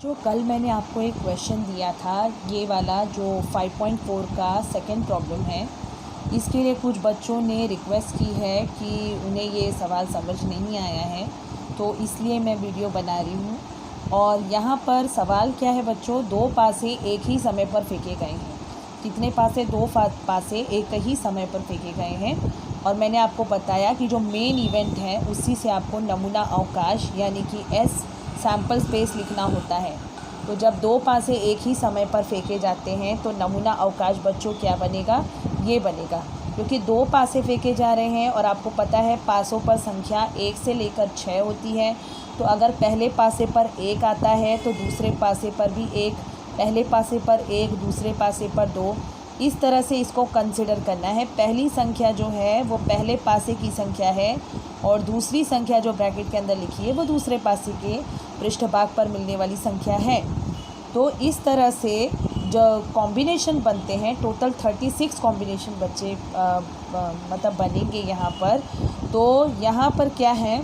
जो कल मैंने आपको एक क्वेश्चन दिया था, ये वाला जो 5.4 का सेकंड प्रॉब्लम है, इसके लिए कुछ बच्चों ने रिक्वेस्ट की है कि उन्हें ये सवाल समझ नहीं आया है, तो इसलिए मैं वीडियो बना रही हूँ। और यहाँ पर सवाल क्या है बच्चों, दो पासे एक ही समय पर फेंके गए हैं। कितने पासे? दो पासे एक ही समय पर फेंके गए हैं। और मैंने आपको बताया कि जो मेन इवेंट है उसी से आपको नमूना अवकाश यानी कि एस सैम्पल स्पेस लिखना होता है। तो जब दो पासे एक ही समय पर फेंके जाते हैं तो नमूना अवकाश बच्चों क्या बनेगा? ये बनेगा, क्योंकि दो पासे फेंके जा रहे हैं और आपको पता है पासों पर संख्या 1 से लेकर 6 होती है। तो अगर पहले पासे पर 1 आता है तो दूसरे पासे पर भी 1, पहले पासे पर 1, दूसरे पासे पर 2, इस तरह से इसको कंसिडर करना है। पहली संख्या जो है वो पहले पासे की संख्या है और दूसरी संख्या जो ब्रैकेट के अंदर लिखी है वो दूसरे पासे के पृष्ठभाग पर मिलने वाली संख्या है। तो इस तरह से जो कॉम्बिनेशन बनते हैं, टोटल 36 कॉम्बिनेशन बच्चे मतलब बनेंगे यहाँ पर। तो यहाँ पर क्या है,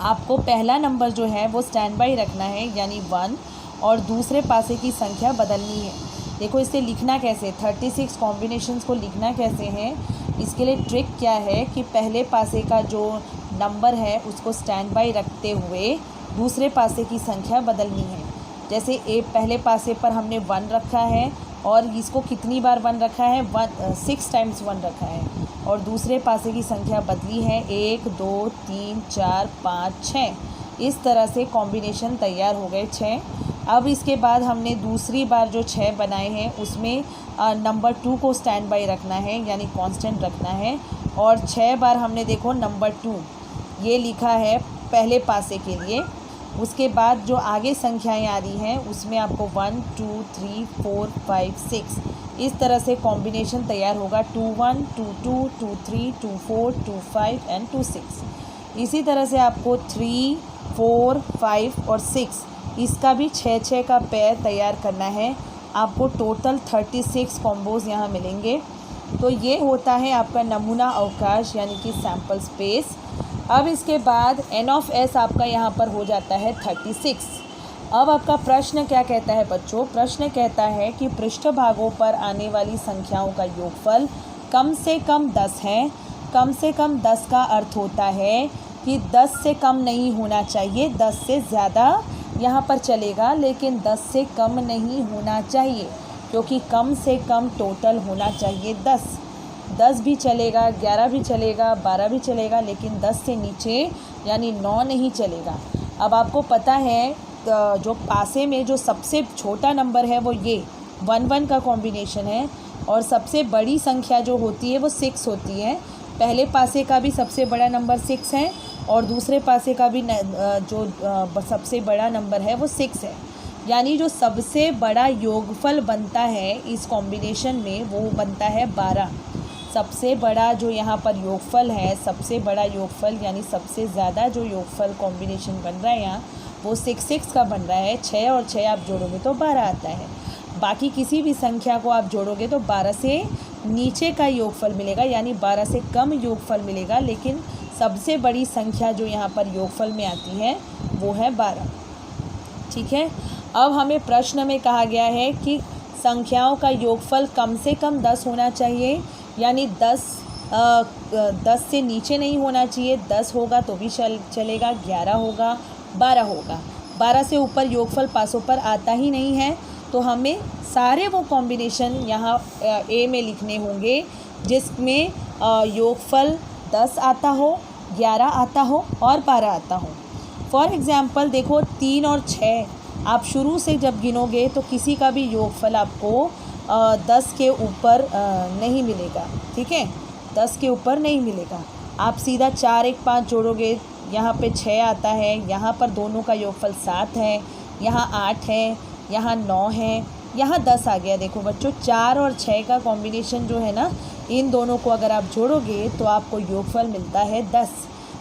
आपको पहला नंबर जो है वो स्टैंड बाई रखना है यानी 1, और दूसरे पासे की संख्या बदलनी है। देखो इसे लिखना कैसे, 36 कॉम्बिनेशंस को लिखना कैसे है, इसके लिए ट्रिक क्या है कि पहले पासे का जो नंबर है उसको स्टैंड बाई रखते हुए दूसरे पासे की संख्या बदलनी है। जैसे पहले पासे पर हमने 1 रखा है और इसको कितनी बार 1 रखा है, 6 टाइम्स 1 रखा है, और दूसरे पासे की संख्या बदली है 1, 2, 3, 4, 5, 6। इस तरह से कॉम्बिनेशन तैयार हो गए 6। अब इसके बाद हमने दूसरी बार जो 6 बनाए हैं उसमें नंबर 2 को स्टैंड बाई रखना है यानी कांस्टेंट रखना है, और 6 बार हमने देखो नंबर 2 ये लिखा है पहले पासे के लिए। उसके बाद जो आगे संख्याएं आ रही हैं उसमें आपको 1, 2, 3, 4, 5, 6 इस तरह से कॉम्बिनेशन तैयार होगा, 2, 1, 2, 2, 2, 3, 2, 4, 2, 5 एंड 2, 6। इसी तरह से आपको 3, 4, 5 और 6 इसका भी 6 का पेयर तैयार करना है। आपको टोटल 36 कॉम्बोज़ यहाँ मिलेंगे। तो ये होता है आपका नमूना अवकाश यानी कि सैम्पल स्पेस। अब इसके बाद n ऑफ s आपका यहाँ पर हो जाता है 36। अब आपका प्रश्न क्या कहता है बच्चों? प्रश्न कहता है कि पृष्ठभागों पर आने वाली संख्याओं का योगफल कम से कम 10 है। कम से कम 10 का अर्थ होता है कि 10 से कम नहीं होना चाहिए, 10 से ज़्यादा यहाँ पर चलेगा लेकिन 10 से कम नहीं होना चाहिए, क्योंकि कम से कम टोटल होना चाहिए 10। 10 भी चलेगा, 11 भी चलेगा, 12 भी चलेगा, लेकिन 10 से नीचे यानी 9 नहीं चलेगा। अब आपको पता है जो पासे में जो सबसे छोटा नंबर है वो ये 1 का कॉम्बिनेशन है, और सबसे बड़ी संख्या जो होती है वो 6 होती है। पहले पासे का भी सबसे बड़ा नंबर 6 है और दूसरे पासे का भी जो सबसे बड़ा नंबर है वो 6 है। यानी जो सबसे बड़ा योगफल बनता है इस कॉम्बिनेशन में वो बनता है 12। सबसे बड़ा जो यहाँ पर योगफल है, सबसे बड़ा योगफल यानी सबसे ज़्यादा जो योगफल कॉम्बिनेशन बन रहा है यहाँ वो 6 का बन रहा है। 6 और 6 आप जोड़ोगे तो 12 आता है। बाकी किसी भी संख्या को आप जोड़ोगे तो 12 से नीचे का योगफल मिलेगा यानी 12 से कम योगफल मिलेगा, लेकिन सबसे बड़ी संख्या जो यहाँ पर योगफल में आती है वो है 12। ठीक है। अब हमें प्रश्न में कहा गया है कि संख्याओं का योगफल कम से कम 10 होना चाहिए, यानी 10 से नीचे नहीं होना चाहिए। 10 होगा तो भी चलेगा, 11 होगा, 12 होगा। 12 से ऊपर योगफल पासों पर आता ही नहीं है। तो हमें सारे वो कॉम्बिनेशन यहाँ ए में लिखने होंगे जिसमें योगफल 10 आता हो, 11 आता हो और 12 आता हो। फॉर एग्ज़ाम्पल देखो 3 और 6 आप शुरू से जब गिनोगे तो किसी का भी योगफल आपको 10 के ऊपर नहीं मिलेगा। ठीक है, 10 के ऊपर नहीं मिलेगा। आप सीधा 4, 1, 5 जोड़ोगे, यहाँ पे 6 आता है, यहाँ पर दोनों का योगफल 7 है, यहाँ 8 है, यहाँ 9 है, यहाँ 10 आ गया। देखो बच्चों 4 और 6 का कॉम्बिनेशन जो है ना, इन दोनों को अगर आप जोड़ोगे तो आपको योगफल मिलता है 10।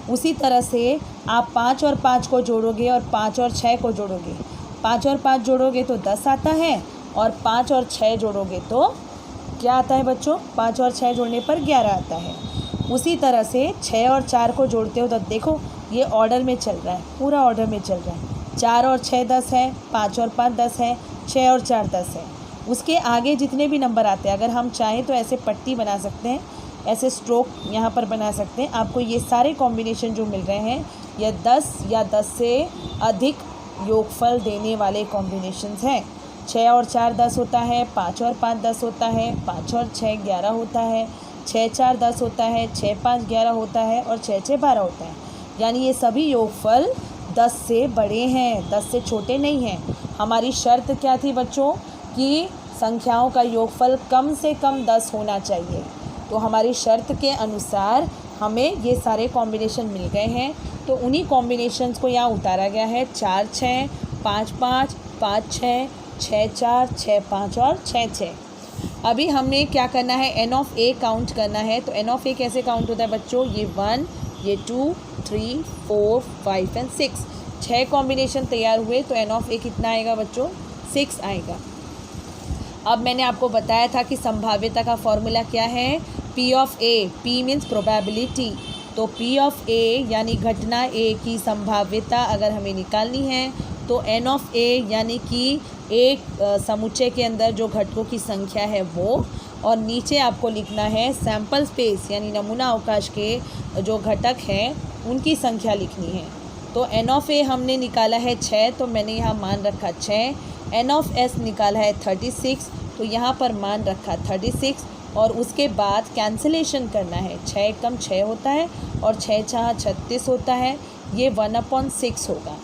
उसी तरह से आप 5 और 5 को जोड़ोगे और 5 और 6 को जोड़ोगे, 5 और 5 जोड़ोगे तो 10 आता है, और 5 और 6 जोड़ोगे तो क्या आता है बच्चों? 5 और 6 जोड़ने पर 11 आता है। उसी तरह से 6 और 4 को जोड़ते हो तो देखो ये ऑर्डर में चल रहा है, पूरा ऑर्डर में चल रहा है। 4 और 6 10 है, 5 और 5 10 है, 6 और 4 10 है। उसके आगे जितने भी नंबर आते हैं अगर हम चाहें तो ऐसे पट्टी बना सकते हैं, ऐसे स्ट्रोक यहाँ पर बना सकते हैं। आपको ये सारे कॉम्बिनेशन जो मिल रहे हैं ये 10 या 10 से अधिक योगफल देने वाले कॉम्बिनेशंस हैं। 6 और 4 10 होता है, 5 और 5 10 होता है, 5 और 6 11 होता है, 6 4 10 होता है, 6 5 11 होता है और 6 6 12 होता है। यानी ये सभी योगफल 10 से बड़े हैं, 10 से छोटे नहीं हैं। हमारी शर्त क्या थी बच्चों कि संख्याओं का योगफल कम से कम 10 होना चाहिए। तो हमारी शर्त के अनुसार हमें ये सारे कॉम्बिनेशन मिल गए हैं। तो उन्हीं कॉम्बिनेशंस को यहाँ उतारा गया है। 4 6 5 5 5 6 6 4 6 5 और 6 6। अभी हमें क्या करना है, एन ऑफ ए काउंट करना है। तो एन ऑफ ए कैसे काउंट होता है बच्चों, ये 1 ये 2 3 4 5 एंड 6। 6 कॉम्बिनेशन तैयार हुए तो एन ऑफ ए कितना आएगा बच्चों, 6 आएगा। अब मैंने आपको बताया था कि संभाव्यता का फॉर्मूला क्या है, P of A. P means probability. तो पी ऑफ ए यानी घटना ए की संभाव्यता अगर हमें निकालनी है तो एन ऑफ ए यानी कि एक समुच्चय के अंदर जो घटकों की संख्या है वो, और नीचे आपको लिखना है सैम्पल स्पेस यानी नमूना अवकाश के जो घटक हैं उनकी संख्या लिखनी है। तो एन ऑफ ए हमने निकाला है 6, तो मैंने यहाँ मान रखा 6। एन ऑफ एस निकाला है 36, तो यहाँ पर मान रखा 36। और उसके बाद कैंसिलेशन करना है, 6 कम 6 होता है और 6 4 36 होता है, ये 1/6 होगा।